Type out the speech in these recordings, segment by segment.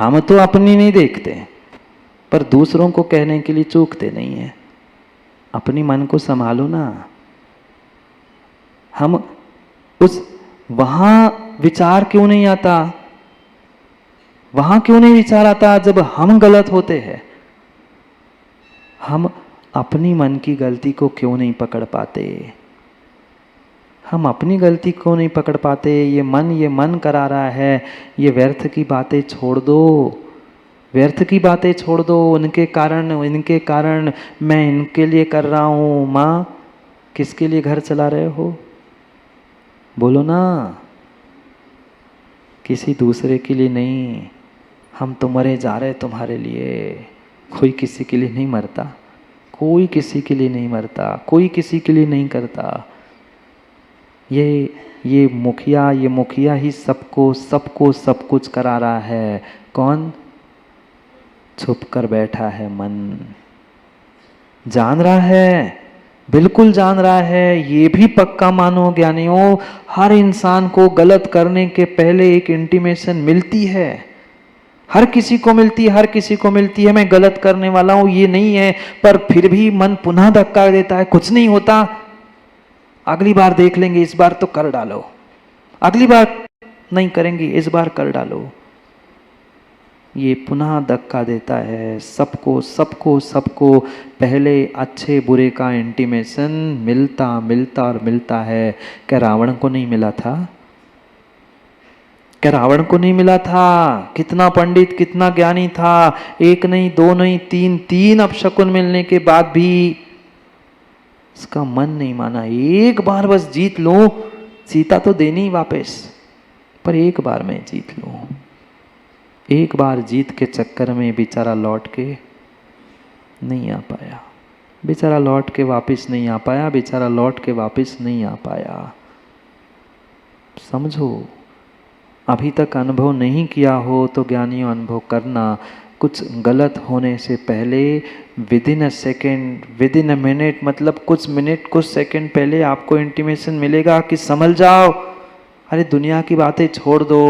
हम तो अपनी नहीं देखते, पर दूसरों को कहने के लिए चूकते नहीं है। अपनी मन को संभालो ना। हम उस वहां विचार क्यों नहीं आता? वहां क्यों नहीं विचार आता जब हम गलत होते हैं? हम अपनी मन की गलती को क्यों नहीं पकड़ पाते? हम अपनी गलती को नहीं पकड़ पाते। ये मन करा रहा है, ये व्यर्थ की बातें छोड़ दो, व्यर्थ की बातें छोड़ दो। इनके कारण मैं इनके लिए कर रहा हूं। माँ, किसके लिए घर चला रहे हो? बोलो ना। किसी दूसरे के लिए नहीं। हम तो मरे जा रहे तुम्हारे लिए। कोई किसी के लिए नहीं मरता, कोई किसी के लिए नहीं मरता, कोई किसी के लिए नहीं करता। ये मुखिया ही सबको सब कुछ करा रहा है। कौन? छुप कर बैठा है मन। जान रहा है, बिल्कुल जान रहा है। ये भी पक्का मानो ज्ञानियों, हर इंसान को गलत करने के पहले एक इंटीमेशन मिलती है। हर किसी को मिलती है, हर किसी को मिलती है। मैं गलत करने वाला हूं ये नहीं है, पर फिर भी मन पुनः धक्का देता है। कुछ नहीं होता, अगली बार देख लेंगे, इस बार तो कर डालो। अगली बार नहीं करेंगे, इस बार कर डालो। ये पुनः धक्का देता है सबको पहले अच्छे बुरे का इंटीमेशन मिलता है। क्या रावण को नहीं मिला था? क्या रावण को नहीं मिला था? कितना पंडित, कितना ज्ञानी था। एक नहीं, दो नहीं, तीन अपशकुन मिलने के बाद भी इसका मन नहीं माना। एक बार बस जीत लो, सीता तो देनी वापस, पर एक बार मैं जीत लूं। एक बार जीत के चक्कर में बेचारा लौट के नहीं आ पाया। बेचारा लौट के वापस नहीं आ पाया। बेचारा लौट के वापस नहीं आ पाया। समझो, अभी तक अनुभव नहीं किया हो तो ज्ञानियों अनुभव करना। कुछ गलत होने से पहले within a second, within a minute, मतलब कुछ मिनट कुछ सेकेंड पहले आपको इंटीमेशन मिलेगा कि समझ जाओ। अरे दुनिया की बातें छोड़ दो।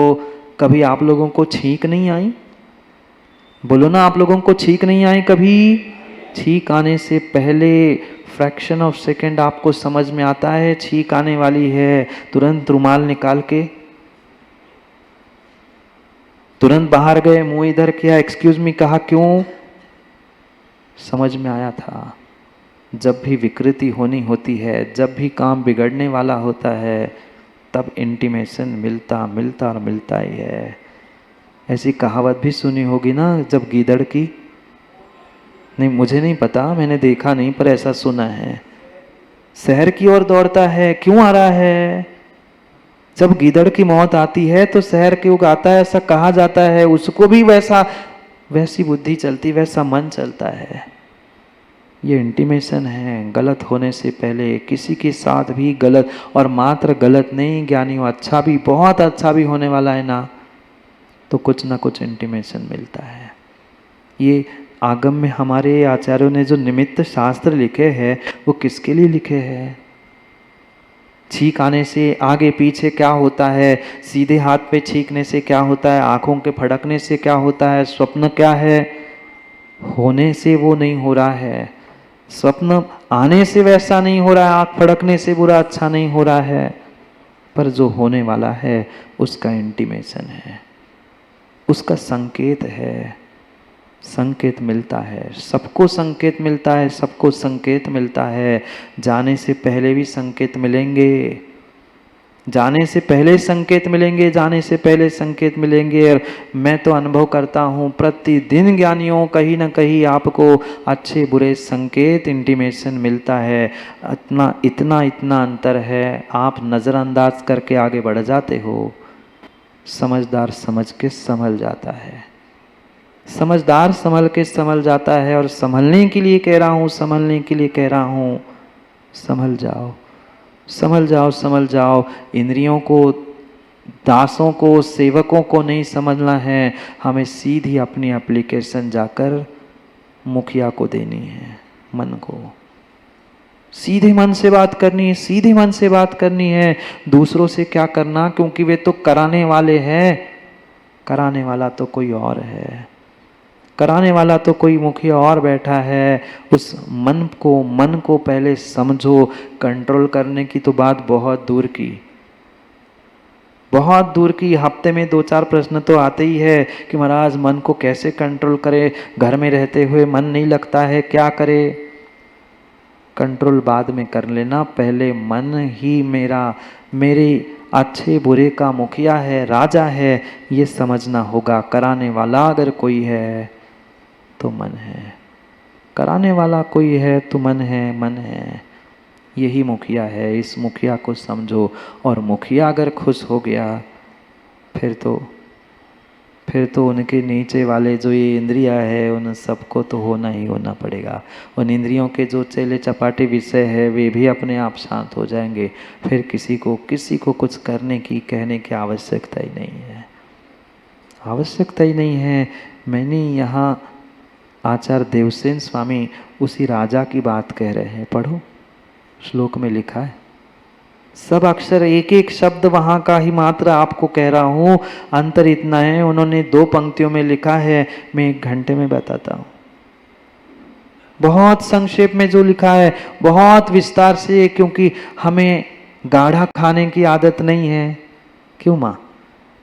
कभी आप लोगों को छींक नहीं आई? बोलो ना, आप लोगों को छींक नहीं आई कभी? छींक आने से पहले फ्रैक्शन ऑफ सेकेंड आपको समझ में आता है छींक आने वाली है। तुरंत रुमाल निकाल के तुरंत बाहर गए, मुंह इधर किया, एक्सक्यूज मी कहा, क्यों? समझ में आया था। जब भी विकृति होनी होती है, जब भी काम बिगड़ने वाला होता है, तब इंटीमेशन मिलता ही है। ऐसी कहावत भी सुनी होगी ना, जब गीदड़ की, नहीं मुझे नहीं पता, मैंने देखा नहीं, पर ऐसा सुना है। शहर की ओर दौड़ता है, क्यों आ रहा है? जब गीदड़ की मौत आती है तो शहर के ओर आता है, ऐसा कहा जाता है। उसको भी वैसी बुद्धि चलती, वैसा मन चलता है। ये इंटीमेशन है। गलत होने से पहले किसी के साथ भी गलत, और मात्र गलत नहीं ज्ञानियों, अच्छा भी, बहुत अच्छा भी होने वाला है ना, तो कुछ ना कुछ इंटीमेशन मिलता है। ये आगम में हमारे आचार्यों ने जो निमित्त शास्त्र लिखे हैं, वो किसके लिए लिखे हैं? छींक आने से आगे पीछे क्या होता है? सीधे हाथ पे छींकने से क्या होता है? आंखों के फड़कने से क्या होता है? स्वप्न क्या है? होने से वो नहीं हो रहा है। स्वप्न आने से वैसा नहीं हो रहा है, आंख फड़कने से बुरा अच्छा नहीं हो रहा है, पर जो होने वाला है उसका इंटीमेशन है, उसका संकेत है। संकेत मिलता है, सबको संकेत मिलता है, सबको संकेत मिलता है। जाने से पहले भी संकेत मिलेंगे, जाने से पहले संकेत मिलेंगे, जाने से पहले संकेत मिलेंगे। और मैं तो अनुभव करता हूँ प्रतिदिन ज्ञानियों, कहीं ना कहीं आपको अच्छे बुरे संकेत, इंटीमेशन मिलता है। इतना अंतर है, आप नज़रअंदाज करके आगे बढ़ जाते हो। समझदार समझ के संभल जाता है, समझदार संभल के संभल जाता है। और संभलने के लिए कह रहा हूँ, संभलने के लिए कह रहा हूँ, संभल जाओ, संभल जाओ, संभल जाओ। इंद्रियों को, दासों को, सेवकों को नहीं समझना है, हमें सीधी अपनी एप्लीकेशन जाकर मुखिया को देनी है। मन को सीधे मन से बात करनी है, सीधे मन से बात करनी है। दूसरों से क्या करना, क्योंकि वे तो कराने वाले हैं। कराने वाला तो कोई और है, कराने वाला तो कोई मुखिया और बैठा है। उस मन को पहले समझो। कंट्रोल करने की तो बात बहुत दूर की, बहुत दूर की। हफ्ते में 2-4 प्रश्न तो आते ही है कि महाराज मन को कैसे कंट्रोल करे, घर में रहते हुए मन नहीं लगता है, क्या करे। कंट्रोल बाद में कर लेना, पहले मन ही मेरे अच्छे बुरे का मुखिया है, राजा है, ये समझना होगा। कराने वाला अगर कोई है तो मन है, कराने वाला कोई है तो मन है, यही मुखिया है। इस मुखिया को समझो। और मुखिया अगर खुश हो गया फिर तो उनके नीचे वाले जो ये इंद्रिया है उन सबको तो होना ही होना पड़ेगा। उन इंद्रियों के जो चेले चपाटे विषय है वे भी अपने आप शांत हो जाएंगे। फिर किसी को कुछ करने की कहने की आवश्यकता ही नहीं है, आवश्यकता ही नहीं है। मैंने यहाँ आचार्य देवसेन स्वामी उसी राजा की बात कह रहे हैं, पढ़ो श्लोक में लिखा है। सब अक्षर एक एक शब्द वहां का ही मात्र आपको कह रहा हूं, अंतर इतना है उन्होंने 2 पंक्तियों में लिखा है, मैं 1 घंटे में बताता हूं। बहुत संक्षेप में जो लिखा है, बहुत विस्तार से, क्योंकि हमें गाढ़ा खाने की आदत नहीं है। क्यों माँ?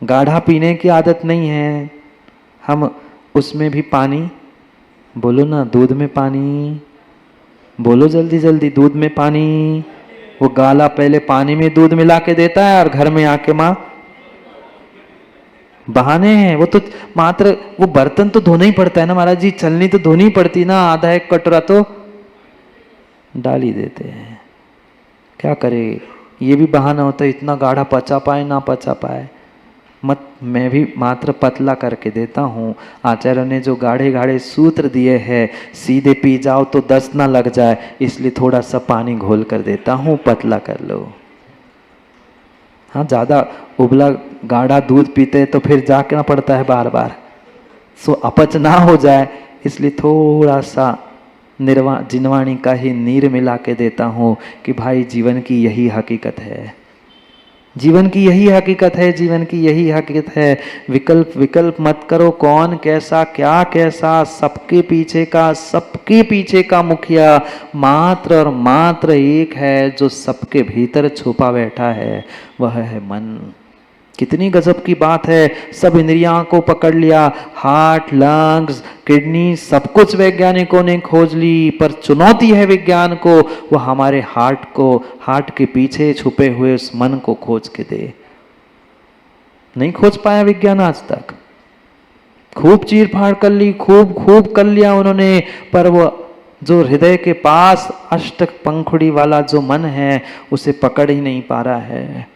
गाढ़ा पीने की आदत नहीं है। हम उसमें भी पानी, बोलो ना, दूध में पानी, बोलो जल्दी जल्दी, दूध में पानी। वो गाला पहले पानी में दूध मिला के देता है और घर में आके माँ बहाने हैं। वो तो मात्र वो बर्तन तो धोना ही पड़ता है ना महाराज जी, चलनी तो धोनी पड़ती ना, आधा 1 कटोरा तो डाल ही देते हैं। क्या करे, ये भी बहाना होता है, इतना गाढ़ा पचा पाए ना पचा पाए। मैं भी मात्र पतला करके देता हूँ। आचार्य ने जो गाढ़े गाढ़े सूत्र दिए हैं, सीधे पी जाओ तो 10 ना लग जाए, इसलिए थोड़ा सा पानी घोल कर देता हूँ, पतला कर लो। हाँ, ज़्यादा उबला गाढ़ा दूध पीते तो फिर जाना पड़ता है बार बार, सो अपच ना हो जाए, इसलिए थोड़ा सा जिनवाणी का ही नीर मिला के देता हूँ कि भाई जीवन की यही हकीकत है, जीवन की यही हकीकत है, जीवन की यही हकीकत है। विकल्प मत करो, कौन कैसा क्या कैसा, सबके पीछे का मुखिया मात्र और मात्र एक है, जो सबके भीतर छुपा बैठा है, वह है मन। कितनी गजब की बात है। सब इंद्रियों को पकड़ लिया, हार्ट, लंग्स, किडनी, सब कुछ वैज्ञानिकों ने खोज ली, पर चुनौती है विज्ञान को, वो हमारे हार्ट के पीछे छुपे हुए उस मन को खोज के दे। नहीं खोज पाया विज्ञान आज तक। खूब चीर फाड़ कर ली, खूब कर लिया उन्होंने, पर वो जो हृदय के पास अष्टक पंखुड़ी वाला जो मन है, उसे पकड़ ही नहीं पा रहा है।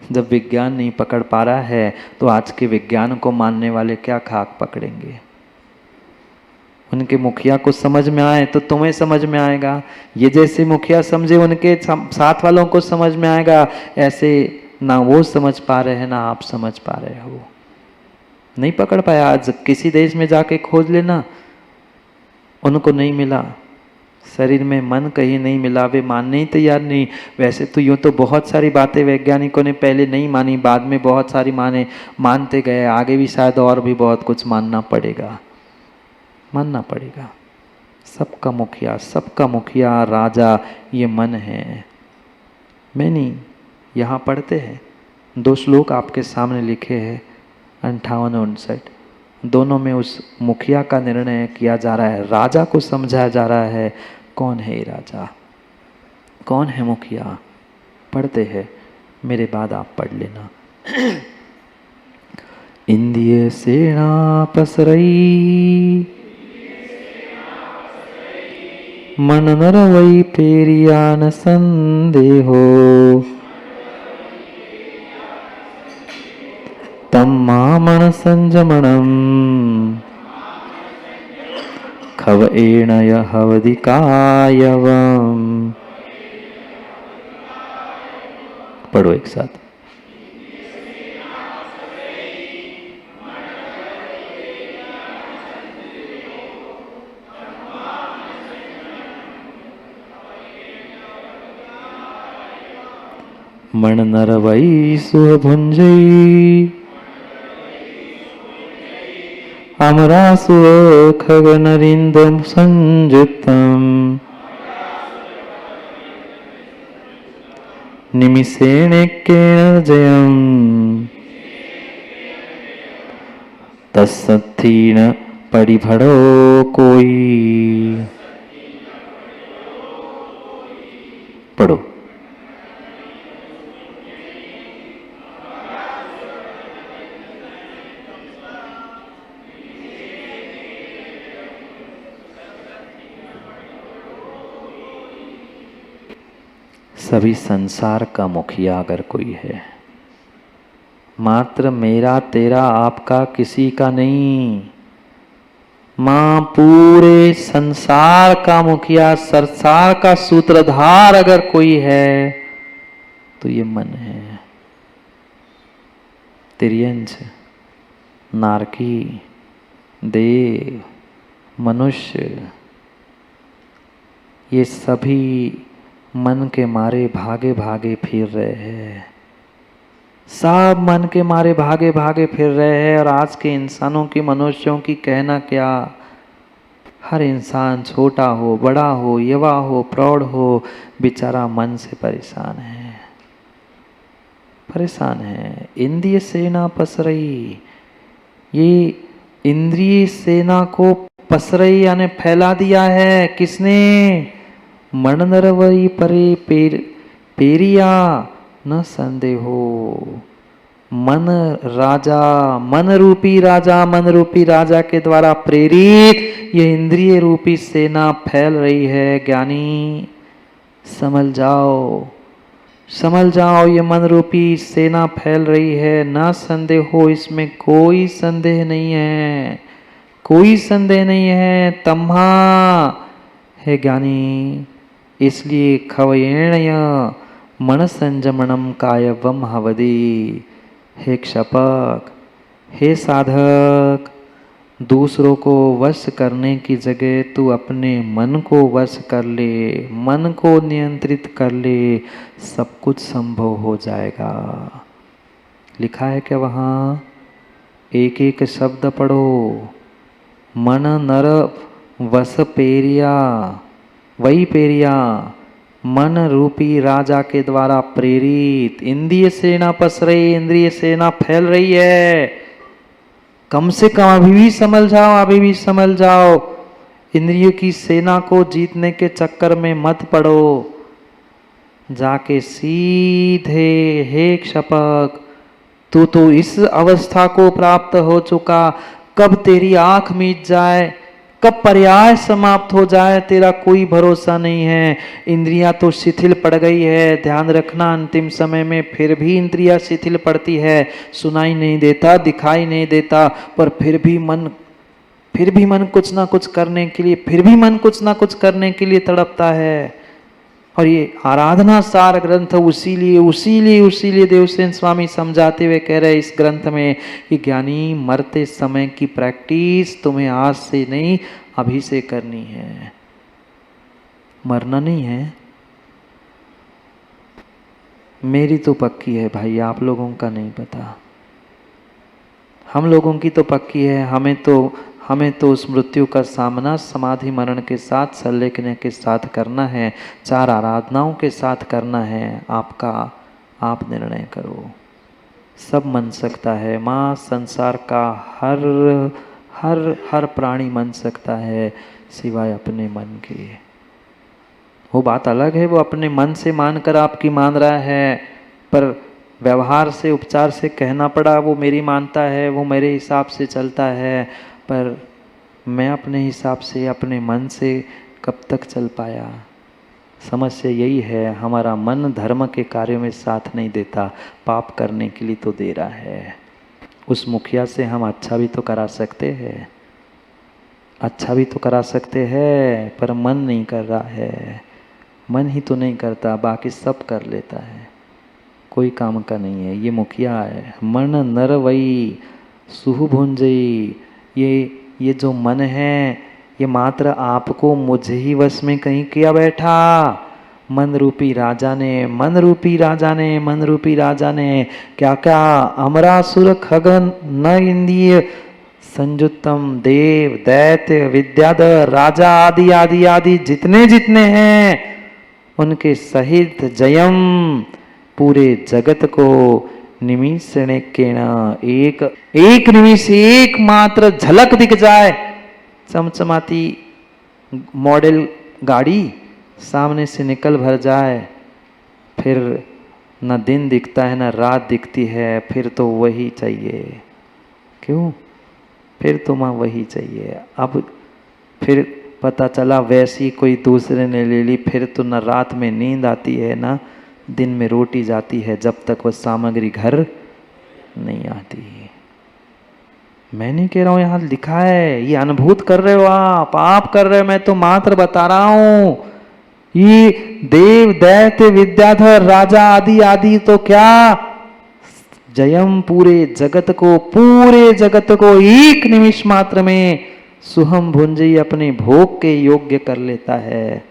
जब विज्ञान नहीं पकड़ पा रहा है तो आज के विज्ञान को मानने वाले क्या खाक पकड़ेंगे। उनके मुखिया को समझ में आए तो तुम्हें समझ में आएगा, ये जैसे मुखिया समझे उनके साथ वालों को समझ में आएगा। ऐसे ना वो समझ पा रहे हैं ना आप समझ पा रहे हो। नहीं पकड़ पाया। आज किसी देश में जाके खोज लेना, उनको नहीं मिला, शरीर में मन कहीं नहीं मिला, वे मानने ही तैयार नहीं। वैसे तो यूँ तो बहुत सारी बातें वैज्ञानिकों ने पहले नहीं मानी, बाद में बहुत सारी मानते गए, आगे भी शायद और भी बहुत कुछ मानना पड़ेगा। सबका मुखिया राजा ये मन है। मैं नहीं, यहाँ पढ़ते हैं 2 श्लोक आपके सामने लिखे हैं, 58 और 59, दोनों में उस मुखिया का निर्णय किया जा रहा है, राजा को समझाया जा रहा है। कौन है ये राजा, कौन है मुखिया? पढ़ते हैं, मेरे बाद आप पढ़ लेना। इंद्रिय सेना पसरई मन नर वै पेरियान संदेहो तम्मा मन संजमनम खव एणय हवदिकायवम। पढ़ो एक साथ। मन नर वै सुभुंजई अमरासुर खगनरिंदम संयुक्तम निमिषेणेकेन जयम् तत्सत्थीन परिभड़ो कोई। पढ़ो। सभी संसार का मुखिया अगर कोई है, मात्र मेरा तेरा आपका किसी का नहीं, मां पूरे संसार का मुखिया, संसार का सूत्रधार अगर कोई है तो ये मन है। तिर्यंच, नारकी, देव, मनुष्य, ये सभी मन के मारे भागे भागे फिर रहे हैं। सब मन के मारे भागे भागे फिर रहे हैं। और आज के इंसानों की, मनुष्यों की कहना क्या, हर इंसान छोटा हो, बड़ा हो, युवा हो, प्रौढ़ हो, बेचारा मन से परेशान है, परेशान है। इंद्रिय सेना पसरई, ये इंद्रिय सेना को पसरई यानी फैला दिया है। किसने? मन नरवरी परे पेरिया न संदेहो। मन राजा, मन रूपी राजा, मन रूपी राजा के द्वारा प्रेरित ये इंद्रिय रूपी सेना फैल रही है। ज्ञानी समझ जाओ, समझ जाओ, ये मन रूपी सेना फैल रही है। ना संदेह हो, इसमें कोई संदेह नहीं है, कोई संदेह नहीं है। तम्हा है ज्ञानी, इसलिए खवयेणय मन संयमनम कायवम हवदी। हे क्षपक, हे साधक, दूसरों को वश करने की जगह तू अपने मन को वश कर ले, मन को नियंत्रित कर ले, सब कुछ संभव हो जाएगा। लिखा है क्या वहाँ? एक एक शब्द पढ़ो। मन नर वस पेरिया, वही पेरिया मन रूपी राजा के द्वारा प्रेरित इंद्रिय सेना पस रही, इंद्रिय सेना फैल रही है। कम से कम अभी भी समझ जाओ, अभी भी समझ जाओ। इंद्रियों की सेना को जीतने के चक्कर में मत पड़ो। जाके सीधे, हे क्षपक, तू तो इस अवस्था को प्राप्त हो चुका, कब तेरी आंख मीच जाए, कब पर्याय समाप्त हो जाए, तेरा कोई भरोसा नहीं है। इंद्रियां तो शिथिल पड़ गई है। ध्यान रखना, अंतिम समय में फिर भी इंद्रियां शिथिल पड़ती है। सुनाई नहीं देता, दिखाई नहीं देता, पर फिर भी मन कुछ ना कुछ करने के लिए, फिर भी मन कुछ ना कुछ करने के लिए तड़पता है। और ये आराधना सार ग्रंथ उसीलिए देवसेन स्वामी समझाते हुए कह रहे इस ग्रंथ में कि ज्ञानी, मरते समय की प्रैक्टिस तुम्हें आज से नहीं, अभी से करनी है। मरना नहीं है। मेरी तो पक्की है भाई, आप लोगों का नहीं पता। हम लोगों की तो पक्की है। हमें तो उस मृत्यु का सामना समाधि मरण के साथ, संलेखन के साथ करना है, 4 आराधनाओं के साथ करना है। आप निर्णय करो। सब मन सकता है। माँ संसार का हर प्राणी मन सकता है, सिवाय अपने मन के। वो बात अलग है, वो अपने मन से मानकर आपकी मान रहा है, पर व्यवहार से, उपचार से कहना पड़ा, वो मेरी मानता है, वो मेरे हिसाब से चलता है। पर मैं अपने हिसाब से, अपने मन से कब तक चल पाया? समस्या यही है, हमारा मन धर्म के कार्यों में साथ नहीं देता, पाप करने के लिए तो दे रहा है। उस मुखिया से हम अच्छा भी तो करा सकते हैं, अच्छा भी तो करा सकते हैं, पर मन नहीं कर रहा है। मन ही तो नहीं करता, बाकी सब कर लेता है, कोई काम का नहीं है। ये मुखिया है। मन नर वही सुहु भुंजई। ये जो मन है, ये मात्र आपको मुझे ही वश में कहीं किया बैठा। मन रूपी राजा ने क्या क्या अमरासुर खगन न इंद्रिय संयुक्तम, देव, दैत्य, विद्याधर, राजा आदि आदि आदि जितने जितने हैं उनके सहित जयम पूरे जगत को निमिषणेकेण एक निमिष एकमात्र झलक दिख जाए, चमचमाती मॉडल गाड़ी सामने से निकल भर जाए, फिर न दिन दिखता है न रात दिखती है, फिर तो वही चाहिए। क्यों? फिर तो माँ वही चाहिए। अब फिर पता चला वैसी कोई दूसरे ने ले ली, फिर तो न रात में नींद आती है ना दिन में रोटी जाती है, जब तक वह सामग्री घर नहीं आती। मैं नहीं कह रहा हूं, यहां लिखा है, ये अनुभूत कर रहे हो आप कर रहे हो, मैं तो मात्र बता रहा हूं। ये देव, दैत्य, विद्याधर, राजा आदि आदि तो क्या, जयम पूरे जगत को एक निमिष मात्र में सुहम भुंजी अपने भोग के योग्य कर लेता है।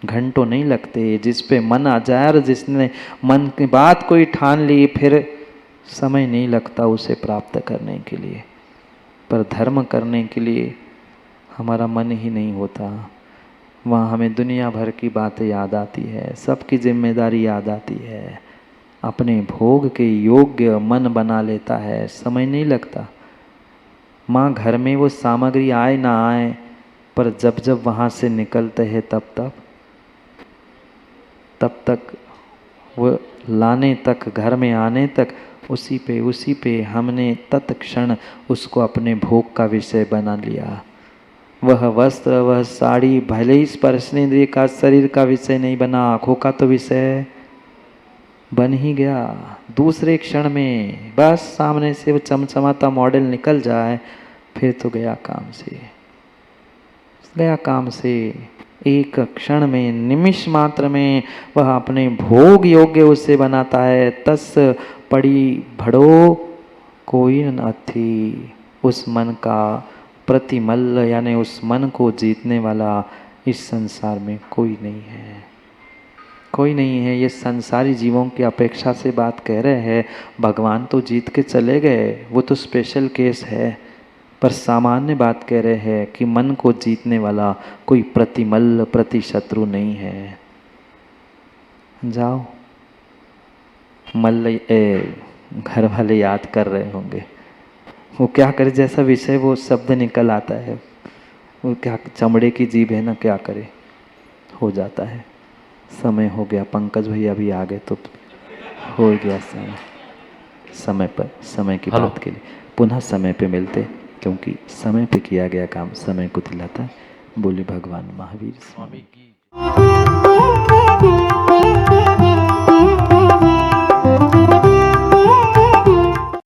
घंटों नहीं लगते। जिस पे मन आ जाए और जिसने मन की बात कोई ठान ली, फिर समय नहीं लगता उसे प्राप्त करने के लिए। पर धर्म करने के लिए हमारा मन ही नहीं होता। वहाँ हमें दुनिया भर की बातें याद आती है, सबकी जिम्मेदारी याद आती है, अपने भोग के योग्य मन बना लेता है, समय नहीं लगता। माँ घर में वो सामग्री आए ना आए, पर जब जब वहाँ से निकलते हैं तब तक वो लाने तक, घर में आने तक उसी पे हमने तत्क्षण उसको अपने भोग का विषय बना लिया। वह वस्त्र, वह साड़ी भले ही स्पर्शनेंद्रिय का, शरीर का विषय नहीं बना, आँखों का तो विषय बन ही गया। दूसरे क्षण में बस सामने से वो चमचमाता मॉडल निकल जाए, फिर तो गया काम से। एक क्षण में, निमिष मात्र में वह अपने भोग योग्य उसे बनाता है। तस पड़ी भड़ो कोई न थी। उस मन का प्रतिमल्ल, यानी उस मन को जीतने वाला इस संसार में कोई नहीं है। ये संसारी जीवों की अपेक्षा से बात कह रहे हैं। भगवान तो जीत के चले गए, वो तो स्पेशल केस है, पर सामान्य बात कह रहे हैं कि मन को जीतने वाला कोई प्रतिमल्ल, प्रतिशत्रु नहीं है। जाओ, मल्ल घर वाले याद कर रहे होंगे, वो क्या करे, जैसा विषय वो शब्द निकल आता है, वो क्या, चमड़े की जीभ है ना, क्या करे, हो जाता है। समय हो गया, पंकज भैया भी आ गए तो हो गया समय पर, समय की बात के लिए पुनः समय पे मिलते, क्योंकि समय पे किया गया काम समय को दिलाता है। बोले भगवान महावीर स्वामी की।